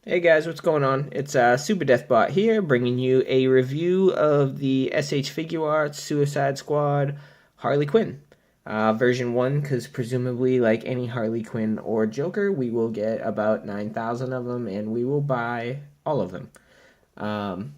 Hey guys, what's going on? It's Super Deathbot here, bringing you a review of the SH Figuarts Suicide Squad Harley Quinn. Version 1, because presumably, like any Harley Quinn or Joker, we will get about 9,000 of them, and we will buy all of them. Um,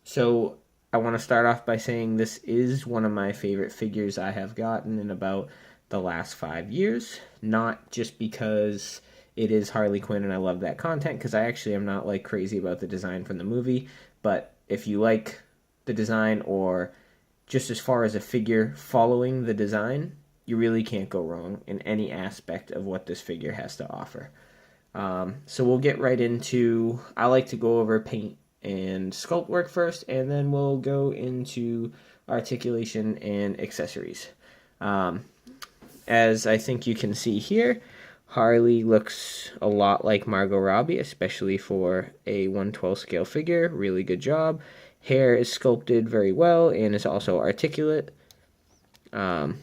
so, I want to start off by saying this is one of my favorite figures I have gotten in about the last 5 years. Not just because it is Harley Quinn and I love that content, because I actually am not like crazy about the design from the movie, but if you like the design or just as far as a figure following the design, you really can't go wrong in any aspect of what this figure has to offer. So we'll get right into, I like to go over paint and sculpt work first, and then we'll go into articulation and accessories. Um, as I think you can see here, Harley looks a lot like Margot Robbie, especially for a 1/12 scale figure. Really good job. Hair is sculpted very well and is also articulate. Um,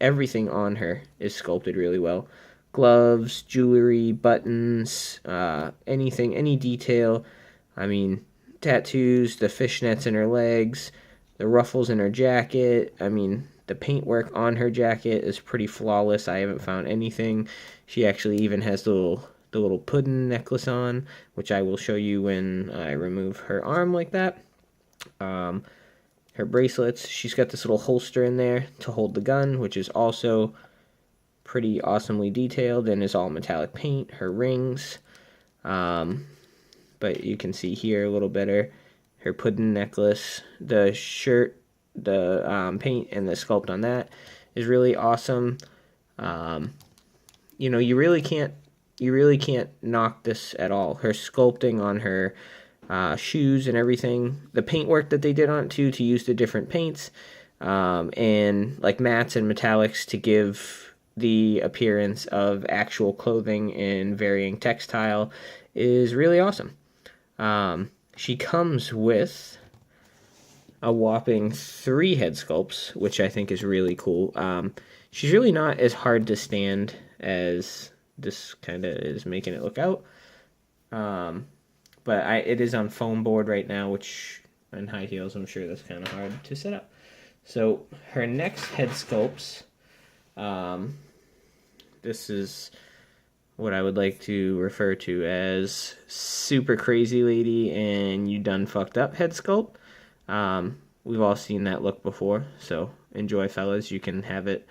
Everything on her is sculpted really well. Gloves, jewelry, buttons, anything, any detail. I mean, tattoos, the fishnets in her legs, the ruffles in her jacket. I mean, the paintwork on her jacket is pretty flawless. I haven't found anything. She actually even has the little pudding necklace on, which I will show you when I remove her arm like that. Um, Her bracelets, she's got this little holster in there to hold the gun, which is also pretty awesomely detailed and is all metallic paint. Her rings, but you can see here a little better. Her pudding necklace, the shirt, the paint and the sculpt on that is really awesome. Um, you really can't knock this at all. Her sculpting on her shoes and everything, the paintwork that they did on it too, to use the different paints, and like mattes and metallics to give the appearance of actual clothing and varying textile is really awesome. She comes with a whopping 3 head sculpts, which I think is really cool. She's really not as hard to stand as this kind of is making it look out. But it is on foam board right now, which on high heels, I'm sure that's kind of hard to set up. So her next head sculpts, this is what I would like to refer to as super crazy lady and you done fucked up head sculpt. We've all seen that look before, so enjoy, fellas. You can have it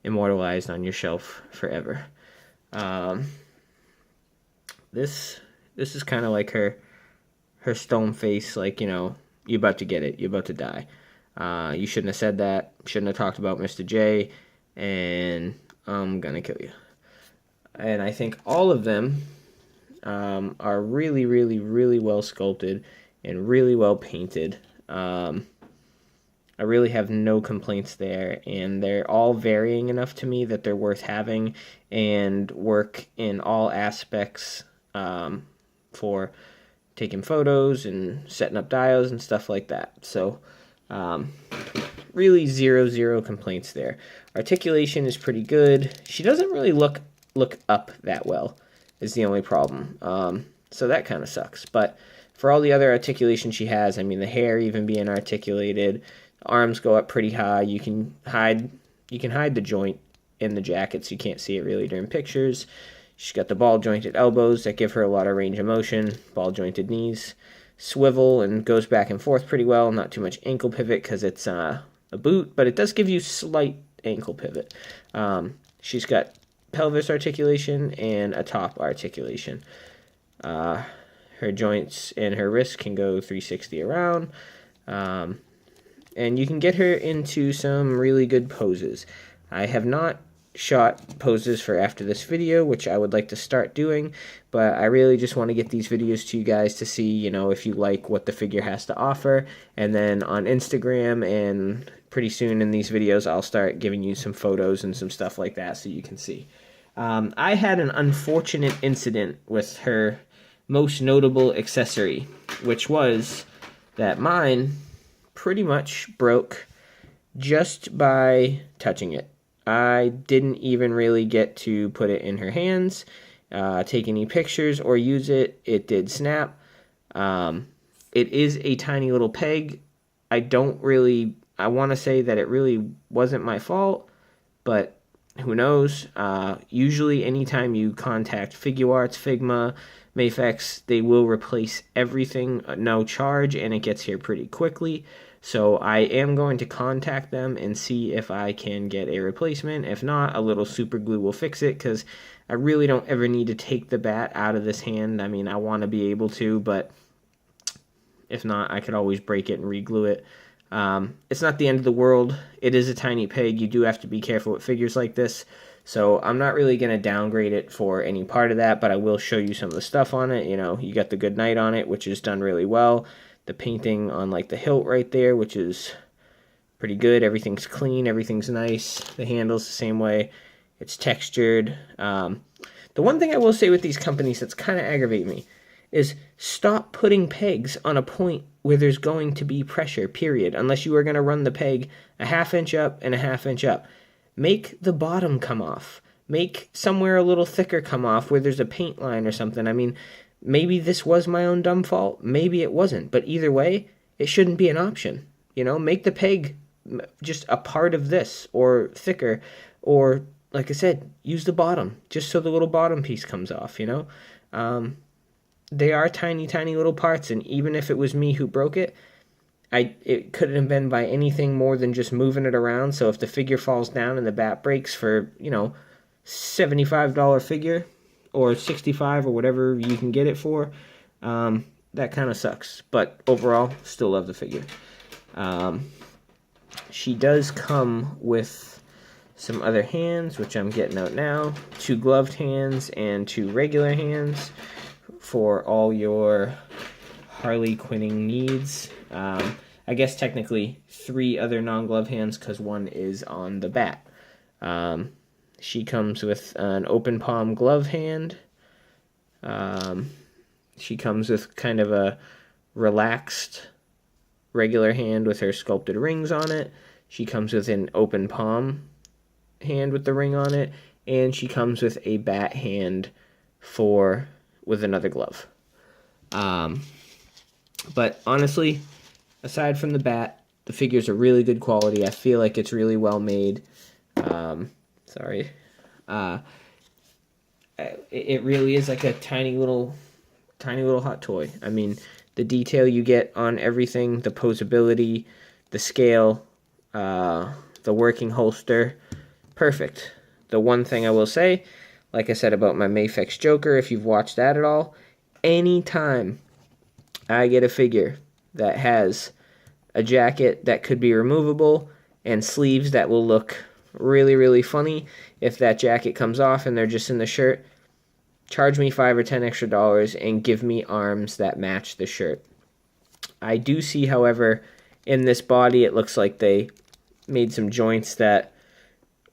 immortalized on your shelf forever. This is kind of like her stone face, like, you about to get it, you're about to die. You shouldn't have said that, shouldn't have talked about Mr. J, and I'm gonna kill you. And I think all of them are really, really, really well sculpted and really well painted. I really have no complaints there, and they're all varying enough to me that they're worth having and work in all aspects for taking photos and setting up dials and stuff like that. So really zero complaints there. Articulation is pretty good. She doesn't really look up that well is the only problem. So that kind of sucks. But for all the other articulation she has, I mean, the hair even being articulated, the arms go up pretty high. You can hide the joint in the jacket so you can't see it really during pictures. She's got the ball jointed elbows that give her a lot of range of motion, ball jointed knees, swivel and goes back and forth pretty well. Not too much ankle pivot because it's a boot, but it does give you slight ankle pivot. She's got pelvis articulation and a top articulation. Her joints and her wrists can go 360 around. And you can get her into some really good poses. I have not shot poses for after this video, which I would like to start doing, but I really just want to get these videos to you guys to see, if you like what the figure has to offer, and then on Instagram and pretty soon in these videos I'll start giving you some photos and some stuff like that so you can see. I had an unfortunate incident with her most notable accessory, which was that mine pretty much broke just by touching it. I didn't even really get to put it in her hands, take any pictures or use it. It did snap. It is a tiny little peg. I want to say that it really wasn't my fault, but who knows? Usually anytime you contact Figuarts, Figma, Mafex, they will replace everything, no charge, and it gets here pretty quickly. So I am going to contact them and see if I can get a replacement. If not, a little super glue will fix it, because I really don't ever need to take the bat out of this hand. I mean, I want to be able to, but if not, I could always break it and re-glue it. It's not the end of the world. It is a tiny peg. You do have to be careful with figures like this. So I'm not really going to downgrade it for any part of that, but I will show you some of the stuff on it. You know, you got the Good Night on it, which is done really well. The painting on like the hilt right there, which is pretty good. Everything's clean. Everything's nice. The handle's the same way. It's textured. The one thing I will say with these companies that's kind of aggravate me is stop putting pegs on a point where there's going to be pressure, period, unless you are going to run the peg a ½ inch up and a ½ inch up. Make the bottom come off. Make somewhere a little thicker come off where there's a paint line or something. I mean, maybe this was my own dumb fault. Maybe it wasn't. But either way, it shouldn't be an option. You know, make the peg just a part of this or thicker. Or, like I said, use the bottom just so the little bottom piece comes off, you know. They are tiny, tiny little parts. And even if it was me who broke it, it couldn't have been by anything more than just moving it around. So if the figure falls down and the bat breaks for, you know, $75 figure or $65 or whatever you can get it for, that kind of sucks. But overall, still love the figure. She does come with some other hands, which I'm getting out now. 2 gloved hands and 2 regular hands for all your Harley Quinning needs. I guess technically 3 other non-glove hands, because 1 is on the bat. She comes with an open palm glove hand. She comes with kind of a relaxed regular hand with her sculpted rings on it. She comes with an open palm hand with the ring on it. And she comes with a bat hand with another glove. But honestly, aside from the bat, the figures are really good quality. I feel like it's really well made. Sorry. It really is like a tiny little hot toy. I mean, the detail you get on everything, the posability, the scale, the working holster, perfect. The one thing I will say, like I said about my Mafex Joker, if you've watched that at all, anytime I get a figure that has a jacket that could be removable and sleeves that will look really, really funny, if that jacket comes off and they're just in the shirt, charge me $5 or $10 extra and give me arms that match the shirt. I do see, however, in this body, it looks like they made some joints that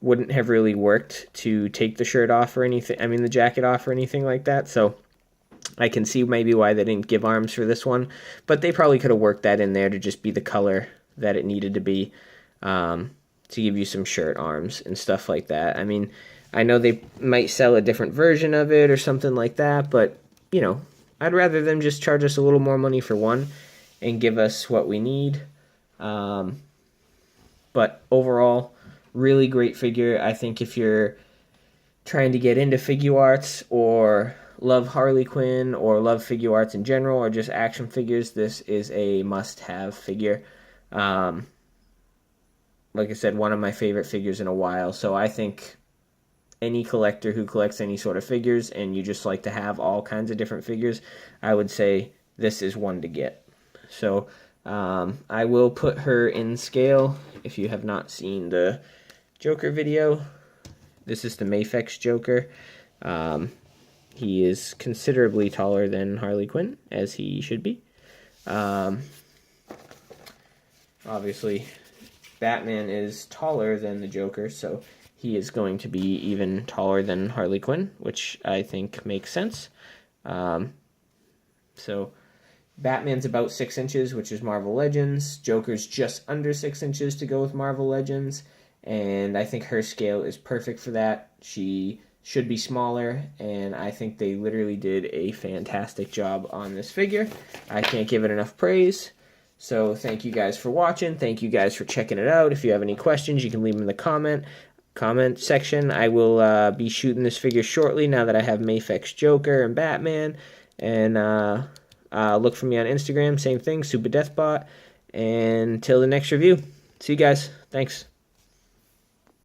wouldn't have really worked to take the shirt off or anything. I mean, the jacket off or anything like that. So I can see maybe why they didn't give arms for this one, but they probably could have worked that in there to just be the color that it needed to be, to give you some shirt arms and stuff like that. I mean, I know they might sell a different version of it or something like that, but, you know, I'd rather them just charge us a little more money for one and give us what we need. But overall, really great figure. I think if you're trying to get into Figuarts or love Harley Quinn or love Figuarts in general or just action figures, this is a must-have figure. Like I said, one of my favorite figures in a while. So I think any collector who collects any sort of figures and you just like to have all kinds of different figures, I would say this is one to get. So I will put her in scale. If you have not seen the Joker video, this is the Mafex Joker. He is considerably taller than Harley Quinn, as he should be. Obviously, Batman is taller than the Joker, so he is going to be even taller than Harley Quinn, which I think makes sense. So Batman's about 6 inches, which is Marvel Legends. Joker's just under 6 inches to go with Marvel Legends. And I think her scale is perfect for that. She should be smaller, and I think they literally did a fantastic job on this figure. I can't give it enough praise. So thank you guys for watching. Thank you guys for checking it out. If you have any questions, you can leave them in the comment section. I will be shooting this figure shortly now that I have Mafek's Joker and Batman. And look for me on Instagram, same thing, Super Deathbot. And until the next review, see you guys. Thanks.